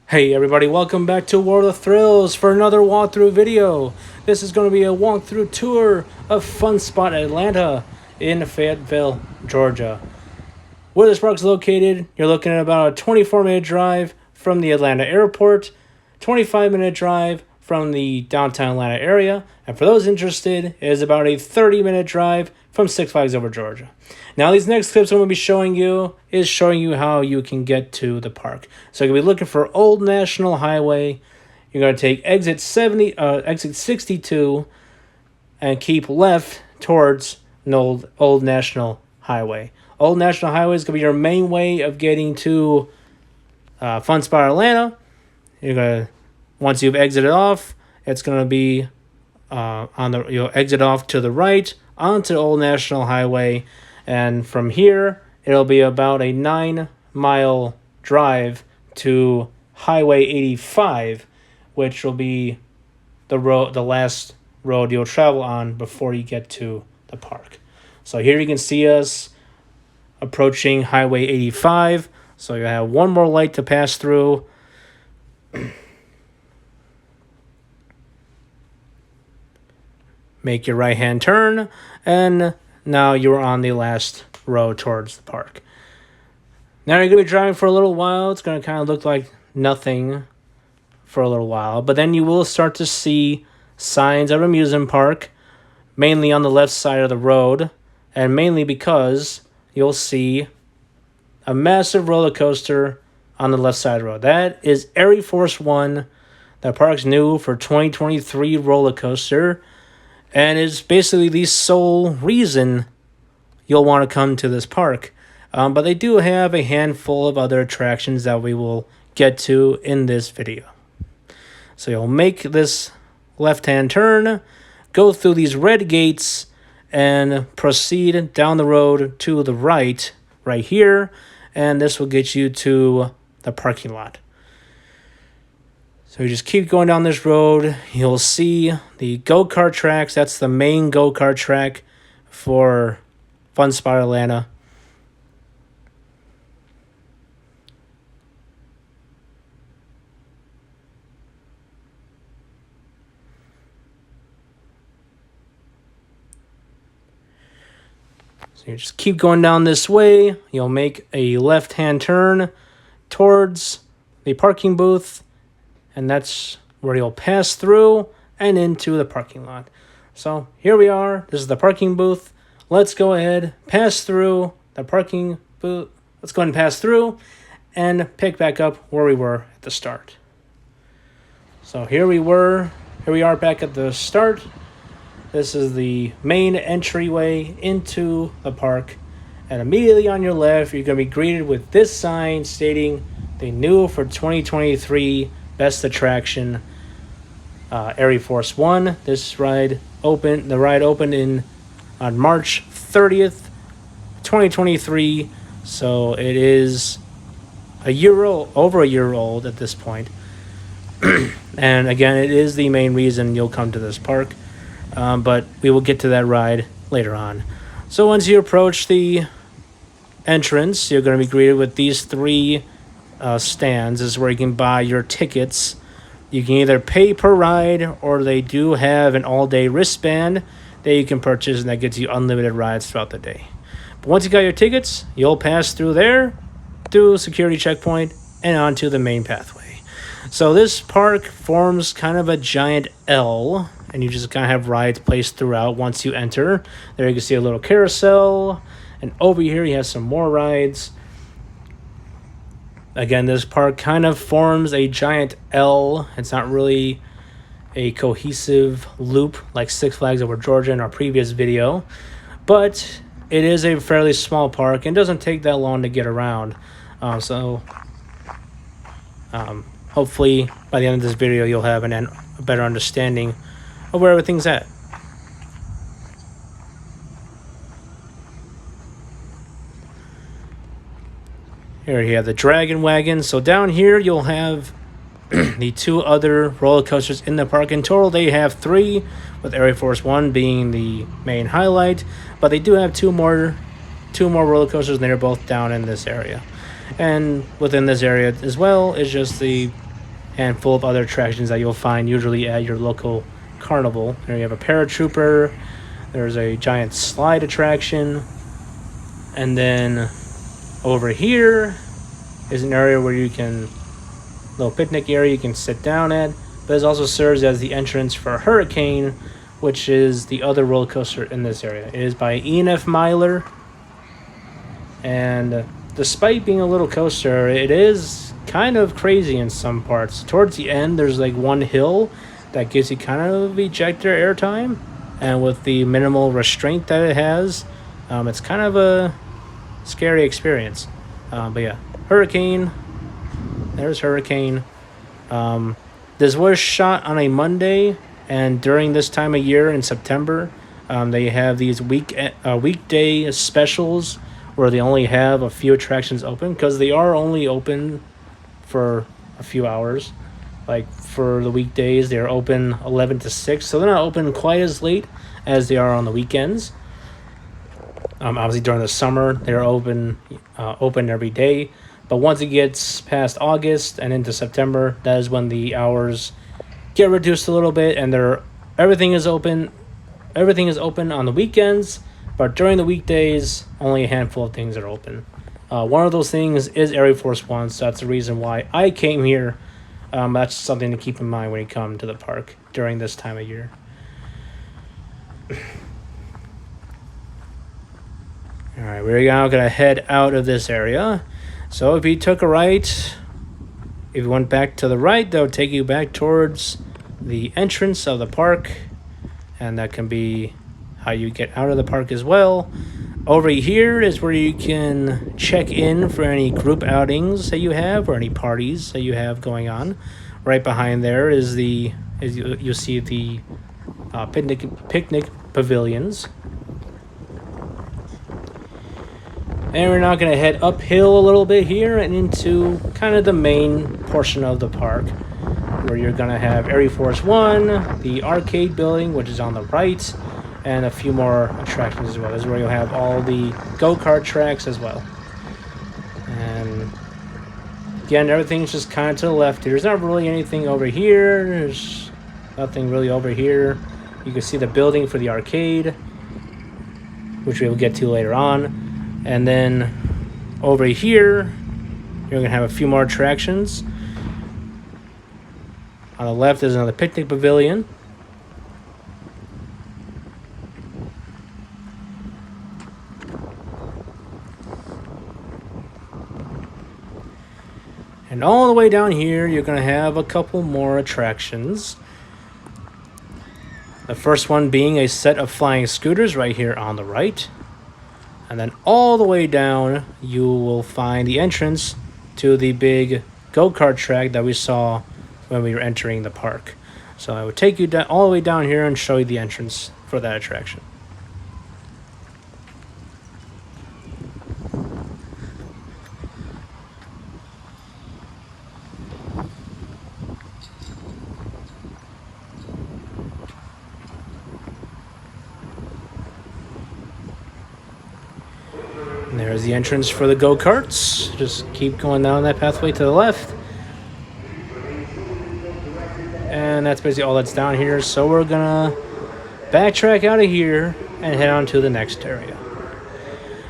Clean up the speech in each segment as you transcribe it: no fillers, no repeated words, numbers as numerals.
Hey everybody, welcome back to World of Thrills for another walkthrough video. This is going to be a walkthrough tour of Fun Spot Atlanta in Fayetteville, Georgia. Where this park is located, you're looking at about a 24-minute drive from the Atlanta airport, 25-minute drive from the downtown Atlanta area, and for those interested, it is about a 30-minute drive from Six Flags Over Georgia. Now, these next clips I'm going to be showing you is showing you how you can get to the park. So you're going to be looking for Old National Highway. You're going to take exit 62 and keep left towards an Old National Highway. Old National Highway is going to be your main way of getting to Fun Spot Atlanta. You're going to, once you've exited off, it's going to be you'll exit off to the right onto Old National Highway, and from here it'll be about a 9-mile drive to Highway 85, which will be the last road you'll travel on before you get to the park. So here you can see us approaching Highway 85. So you have one more light to pass through. Make your right-hand turn, and now you're on the last road towards the park. Now you're going to be driving for a little while. It's going to kind of look like nothing for a little while, but then you will start to see signs of amusement park, mainly on the left side of the road, and mainly because you'll see a massive roller coaster on the left side of the road. That is Air Force One, the park's new for 2023 roller coaster, and is basically the sole reason you'll want to come to this park. But they do have a handful of other attractions that we will get to in this video. So you'll make this left-hand turn, go through these red gates, and proceed down the road to the right here, and this will get you to the parking lot. So you just keep going down this road. You'll see the go-kart tracks. That's the main go-kart track for Fun Spot Atlanta. So you just keep going down this way. You'll make a left-hand turn towards the parking booth, and that's where you'll pass through and into the parking lot. So here we are. This is the parking booth. Let's go ahead, pass through the parking booth. Let's go ahead and pass through and pick back up where we were at the start. So here we are back at the start. This is the main entryway into the park. And immediately on your left, you're going to be greeted with this sign stating the new for 2023 best attraction, Air Force One. This ride opened on March 30th, 2023. So it is over a year old at this point. And again, it is the main reason you'll come to this park. But we will get to that ride later on. So once you approach the entrance, you're going to be greeted with these three stands. This is where you can buy your tickets. You can either pay per ride, or they do have an all-day wristband that you can purchase, and that gets you unlimited rides throughout the day. But once you got your tickets, you'll pass through there, through security checkpoint, and onto the main pathway. So this park forms kind of a giant L, and you just kind of have rides placed throughout once you enter. There you can see a little carousel, and over here you have some more rides. Again, this park kind of forms a giant L. It's not really a cohesive loop like Six Flags Over Georgia in our previous video, but it is a fairly small park and doesn't take that long to get around. Hopefully by the end of this video you'll have a better understanding of where everything's at. Here you have the Dragon Wagon. So down here you'll have the two other roller coasters in the park. In total they have 3, with Air Force One being the main highlight, but they do have two more roller coasters, and they're both down in this area. And within this area as well is just the handful of other attractions that you'll find usually at your local carnival. There you have a paratrooper. There's a giant slide attraction. And then over here is an area where you can, little picnic area you can sit down at. But this also serves as the entrance for Hurricane, which is the other roller coaster in this area. It is by Ian F. Myler. And despite being a little coaster, it is kind of crazy in some parts. Towards the end, there's like one hill that gives you kind of ejector airtime. And with the minimal restraint that it has, it's kind of a scary experience. But yeah, Hurricane. There's Hurricane. This was shot on a Monday, and during this time of year in September, they have these weekday specials where they only have a few attractions open, because they are only open for a few hours. Like for the weekdays, they're open 11 to 6, so they're not open quite as late as they are on the weekends. Obviously during the summer, they're open every day. But once it gets past August and into September, that is when the hours get reduced a little bit, and everything is open. Everything is open on the weekends, but during the weekdays, only a handful of things are open. One of those things is Air Force One, so that's the reason why I came here. That's something to keep in mind when you come to the park during this time of year. All right, we're now going to head out of this area. So if you took a right, if you went back to the right, that would take you back towards the entrance of the park. And that can be how you get out of the park as well. Over here is where you can check in for any group outings that you have or any parties that you have going on. Right behind there is you'll see the picnic pavilions. And we're now going to head uphill a little bit here and into kind of the main portion of the park, where you're going to have Air Force One, the arcade building, which is on the right, and a few more attractions as well. This is where you'll have all the go-kart tracks as well. And again, everything's just kind of to the left here. There's not really anything over here. There's nothing really over here. You can see the building for the arcade, which we will get to later on. And then over here, you're going to have a few more attractions. On the left is another picnic pavilion. And all the way down here, you're going to have a couple more attractions. The first one being a set of flying scooters right here on the right. And then all the way down, you will find the entrance to the big go-kart track that we saw when we were entering the park. So I would take you down, all the way down here and show you the entrance for that attraction. And there's the entrance for the go-karts. Just keep going down that pathway to the left. And that's basically all that's down here. So we're gonna backtrack out of here and head on to the next area.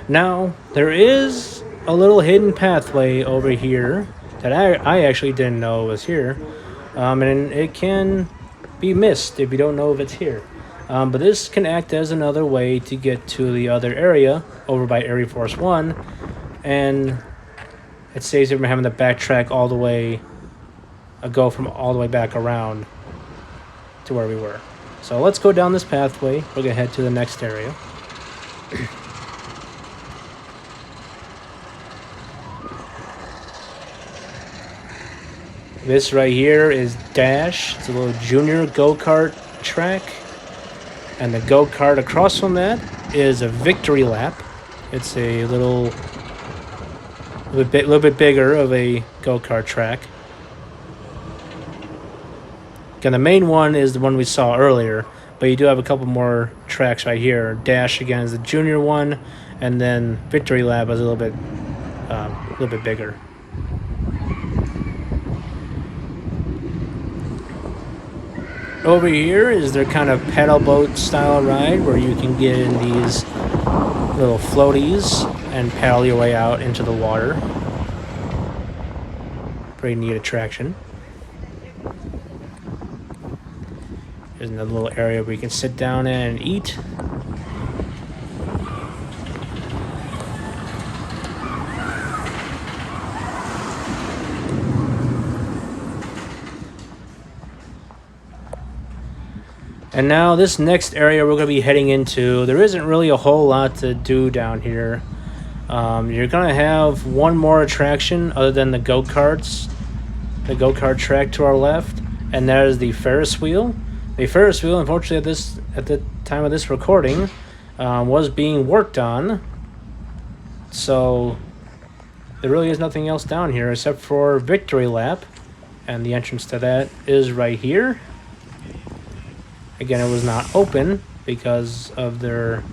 Now, there is a little hidden pathway over here that I actually didn't know was here. And it can be missed if you don't know if it's here. But this can act as another way to get to the other area over by Air Force One. And it saves you from having to backtrack all the way, go from all the way back around to where we were. So let's go down this pathway. We're going to head to the next area. This right here is Dash. It's a little junior go-kart track. And the go-kart across from that is a Victory Lap. It's a little bit bigger of a go-kart track. Again, the main one is the one we saw earlier, but you do have a couple more tracks right here. Dash again is the junior one, and then Victory Lap is a little bit bigger. Over here is their kind of paddle boat style ride where you can get in these little floaties and paddle your way out into the water. Pretty neat attraction. There's another little area where you can sit down and eat. And now this next area we're going to be heading into, there isn't really a whole lot to do down here. You're going to have one more attraction other than the go-karts. The go-kart track to our left, and that is the Ferris wheel. The Ferris wheel, unfortunately, at the time of this recording, was being worked on. So there really is nothing else down here except for Victory Lap, and the entrance to that is right here. Again, it was not open because of their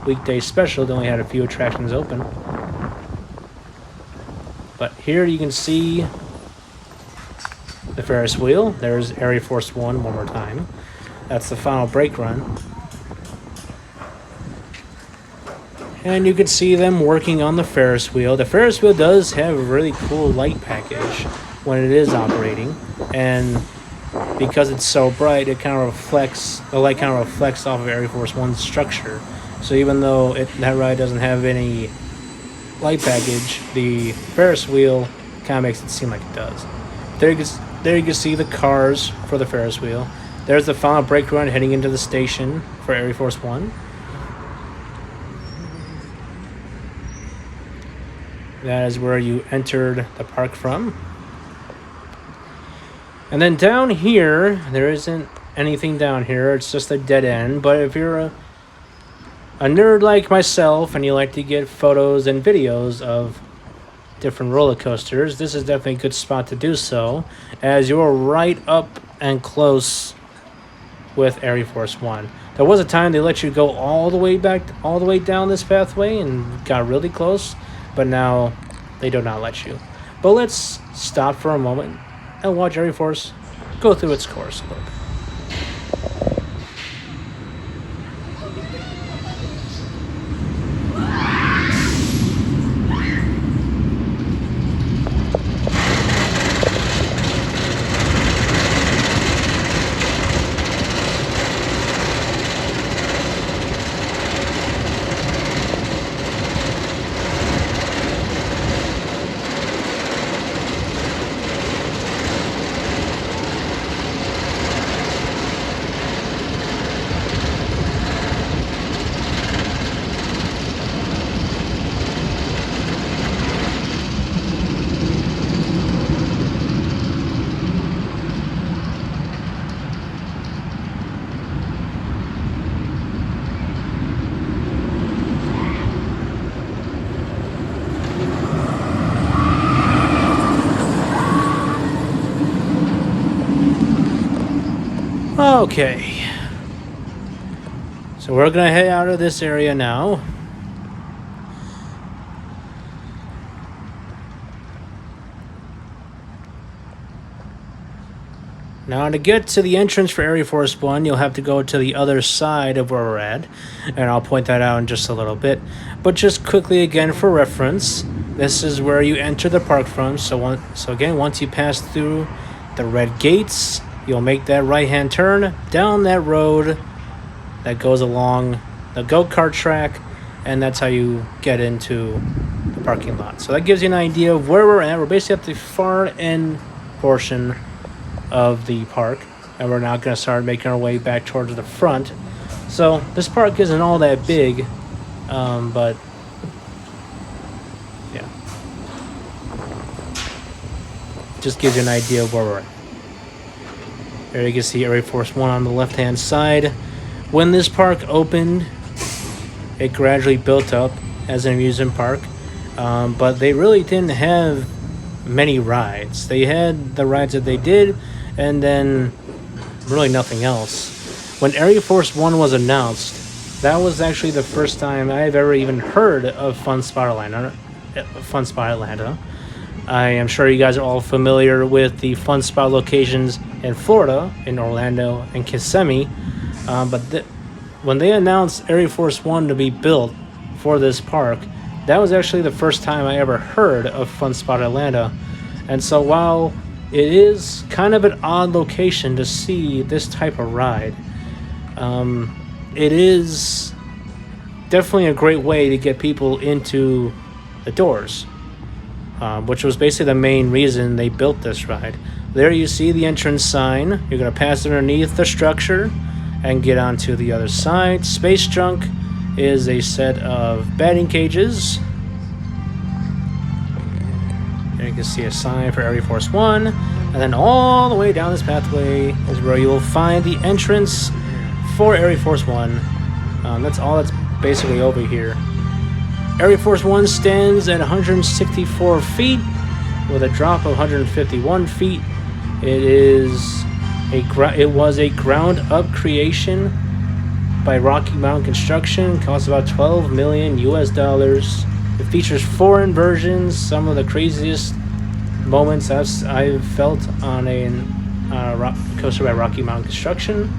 weekday special. They only had a few attractions open. But here you can see the Ferris wheel. There's Area Force One more time. That's the final brake run. And you can see them working on the Ferris wheel. The Ferris wheel does have a really cool light package when it is operating. And because it's so bright, the light kind of reflects off of Area Force One's structure. So even though that ride doesn't have any light package, the Ferris wheel kind of makes it seem like it does. There you can see the cars for the Ferris wheel. There's the final brake run heading into the station for Area Force One. That is where you entered the park from. And then down here, there isn't anything down here. It's just a dead end. But if you're a nerd like myself and you like to get photos and videos of different roller coasters, this is definitely a good spot to do so, as you're right up and close with Area Force One. There was a time they let you go all the way down this pathway and got really close, but now they do not let you. But let's stop for a moment and watch Area Force go through its course a little bit. Okay, so we're gonna head out of this area now. Now to get to the entrance for Area Force One, you'll have to go to the other side of where we're at, and I'll point that out in just a little bit. But just quickly again for reference, this is where you enter the park from. So again, once you pass through the red gates, you'll make that right-hand turn down that road that goes along the go-kart track, and that's how you get into the parking lot. So that gives you an idea of where we're at. We're basically at the far end portion of the park, and we're now going to start making our way back towards the front. So this park isn't all that big, but yeah, just gives you an idea of where we're at. There you can see Area Force One on the left-hand side. When this park opened, it gradually built up as an amusement park, but they really didn't have many rides. They had the rides that they did, and then really nothing else. When Area Force One was announced, that was actually the first time I've ever even heard of Fun Spot Atlanta. I am sure you guys are all familiar with the Fun Spot locations in Florida, in Orlando and Kissimmee. When they announced Air Force One to be built for this park, that was actually the first time I ever heard of Fun Spot Atlanta. And so while it is kind of an odd location to see this type of ride, it is definitely a great way to get people into the doors, which was basically the main reason they built this ride. There you see the entrance sign. You're going to pass underneath the structure and get onto the other side. Space Junk is a set of batting cages. There you can see a sign for Air Force One. And then all the way down this pathway is where you will find the entrance for Air Force One. That's all that's basically over here. Air Force One stands at 164 feet with a drop of 151 feet. It was a ground-up creation by Rocky Mountain Construction. Cost about $12 million US. It features 4 inversions, some of the craziest moments I've felt on a coaster by Rocky Mountain Construction.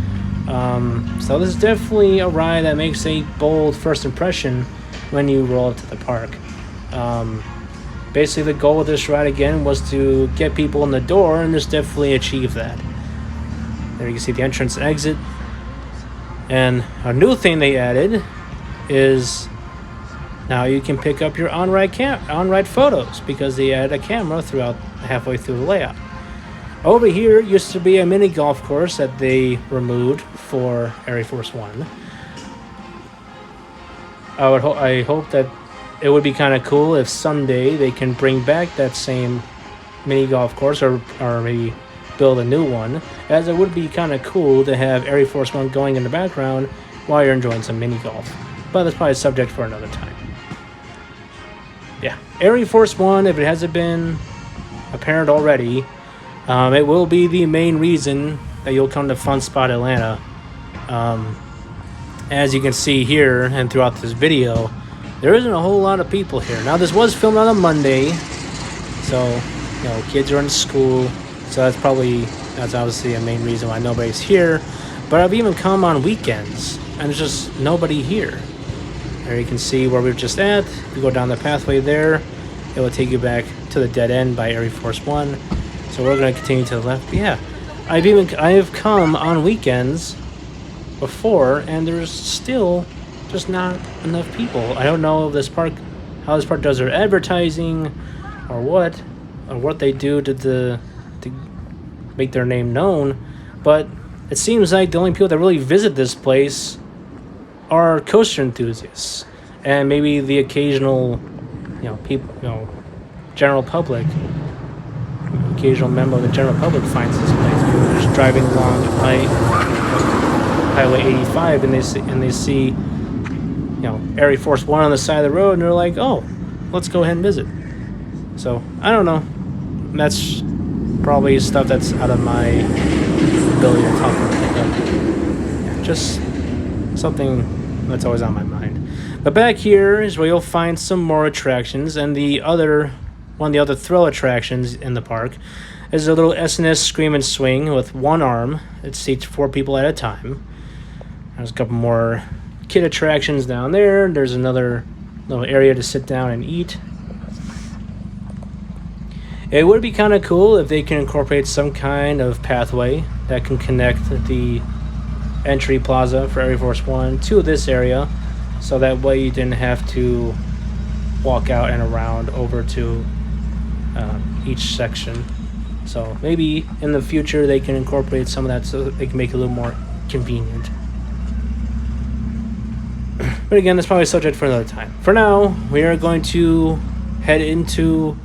So this is definitely a ride that makes a bold first impression when you roll up to the park. Basically, the goal of this ride again was to get people in the door, and this definitely achieved that. There you can see the entrance and exit. And a new thing they added is now you can pick up your on-ride photos, because they added a camera throughout halfway through the layout. Over here used to be a mini golf course that they removed for Air Force One. I hope that it would be kind of cool if someday they can bring back that same mini golf course, or maybe build a new one, as it would be kind of cool to have Air Force One going in the background while you're enjoying some mini golf. But that's probably a subject for another time. Yeah, Air Force One, if it hasn't been apparent already, it will be the main reason that you'll come to Fun Spot Atlanta. As you can see here and throughout this video, there isn't a whole lot of people here. Now, this was filmed on a Monday, so kids are in school, so that's obviously a main reason why nobody's here. But I've even come on weekends, and there's just nobody here. There you can see where we were just at. You go down the pathway there, it will take you back to the dead end by Air Force One. So we're going to continue to the left. But yeah, I have come on weekends before, and there's still just not enough people. I don't know if how this park does their advertising, or what they do to make their name known. But it seems like the only people that really visit this place are coaster enthusiasts, and maybe the occasional, general public. Occasional member of the general public finds this place. They're just driving along Highway 85, and they see Air Force One on the side of the road, and they're like, oh, let's go ahead and visit. So I don't know. That's probably stuff that's out of my ability to talk about. Just something that's always on my mind. But back here is where you'll find some more attractions, and one of the other thrill attractions in the park is a little S&S Scream and Swing with one arm. It seats 4 people at a time. There's a couple more kid attractions down there. There's another little area to sit down and eat. It would be kind of cool if they can incorporate some kind of pathway that can connect the entry plaza for Air Force One to this area, so that way you didn't have to walk out and around over to each section. So maybe in the future they can incorporate some of that so that they can make it a little more convenient. But again, that's probably a subject for another time. For now, we are going to head into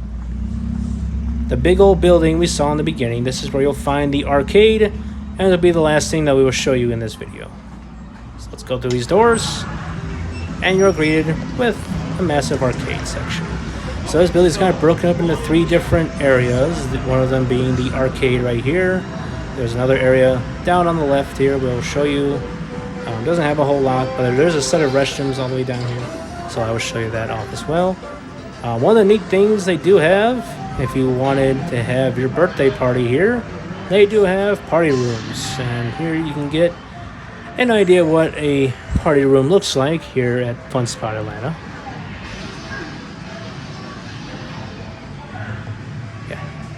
the big old building we saw in the beginning. This is where you'll find the arcade, and it'll be the last thing that we will show you in this video. So let's go through these doors, and you're greeted with a massive arcade section. So this building is kind of broken up into 3 different areas, one of them being the arcade right here. There's another area down on the left here we'll show you. Doesn't have a whole lot, but there's a set of restrooms all the way down here, so I will show you that off as well. One of the neat things they do have if you wanted to have your birthday party here, they do have party rooms. And here you can get an idea of what a party room looks like here at Fun Spot Atlanta.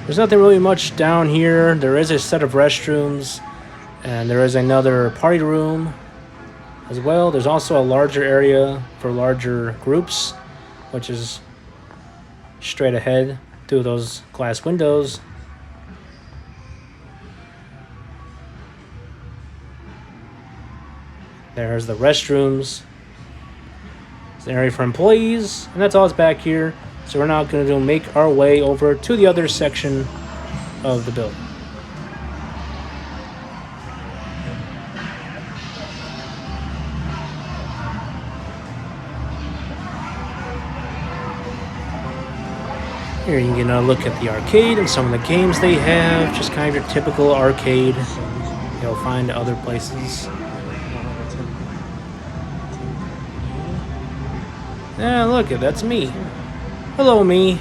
There's nothing really much down here. There is a set of restrooms, and there is another party room as well. There's also a larger area for larger groups, which is straight ahead through those glass windows. There's the restrooms. It's an area for employees, and that's all that's back here. So we're now going to make our way over to the other section of the building. Here you can get a look at the arcade and some of the games they have. Just kind of your typical arcade you'll find other places. Yeah, look, that's me. Hello, me.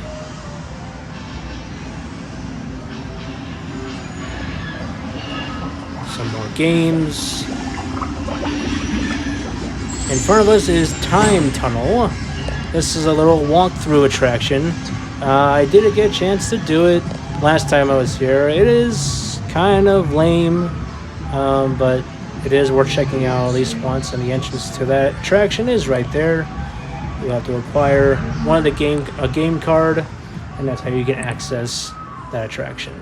Some more games. In front of us is Time Tunnel. This is a little walkthrough attraction. I did get a chance to do it last time I was here. It is kind of lame, but it is worth checking out at least once, and the entrance to that attraction is right there. You have to acquire a game card, and that's how you can access that attraction.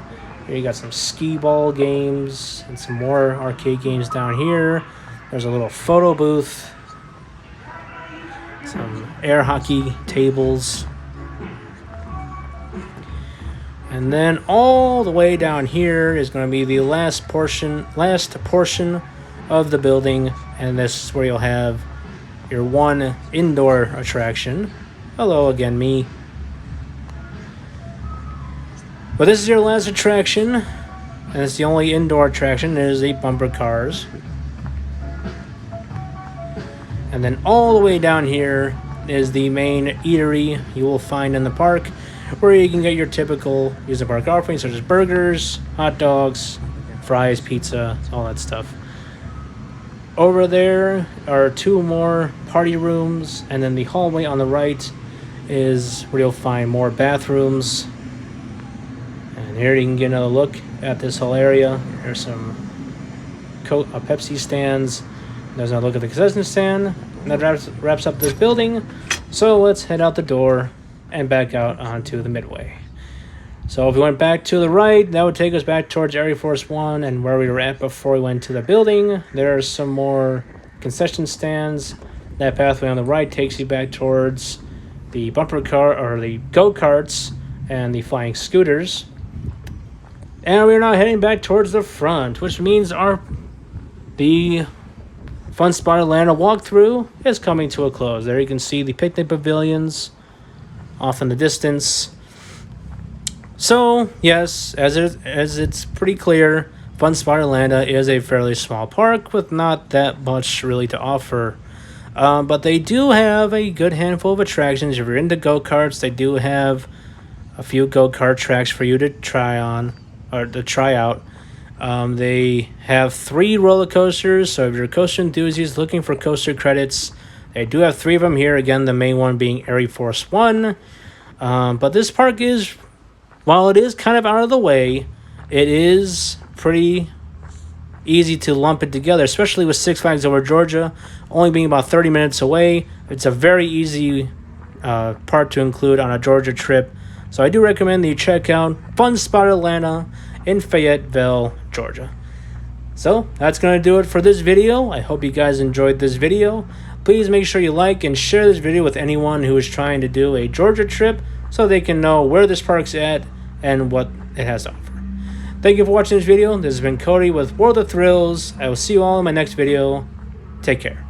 Here you got some skee ball games and some more arcade games down here. There's a little photo booth, some air hockey tables, and then all the way down here is going to be the last portion of the building, and this is where you'll have your one indoor attraction. Hello again, me. But this is your last attraction, and it's the only indoor attraction. It is the bumper cars. And then all the way down here is the main eatery you will find in the park, where you can get your typical amusement park offerings such as burgers, hot dogs, fries, pizza, all that stuff. Over there are two more party rooms, and then the hallway on the right is where you'll find more bathrooms. And here you can get another look at this whole area. There's some Pepsi stands. There's another look at the concession stand. And that wraps up this building. So let's head out the door and back out onto the midway. So if we went back to the right, that would take us back towards Area Force 1 and where we were at before we went to the building. There are some more concession stands. That pathway on the right takes you back towards the bumper car or the go-karts and the flying scooters. And we're now heading back towards the front, which means the Fun Spot Atlanta walkthrough is coming to a close. There you can see the picnic pavilions off in the distance. So, yes, as it's pretty clear, Fun Spot Atlanta is a fairly small park with not that much really to offer. But they do have a good handful of attractions. If you're into go-karts, they do have a few go-kart tracks for you to try out. They have 3 roller coasters, so if you're a coaster enthusiast looking for coaster credits, they do have 3 of them here. Again, the main one being Area Force 1. But this park is, while it is kind of out of the way, it is pretty easy to lump it together, especially with Six Flags Over Georgia only being about 30 minutes away. It's a very easy part to include on a Georgia trip. So I do recommend that you check out Fun Spot Atlanta in Fayetteville, Georgia. So that's going to do it for this video. I hope you guys enjoyed this video. Please make sure you like and share this video with anyone who is trying to do a Georgia trip so they can know where this park's at and what it has to offer. Thank you for watching this video. This has been Cody with World of Thrills. I will see you all in my next video. Take care.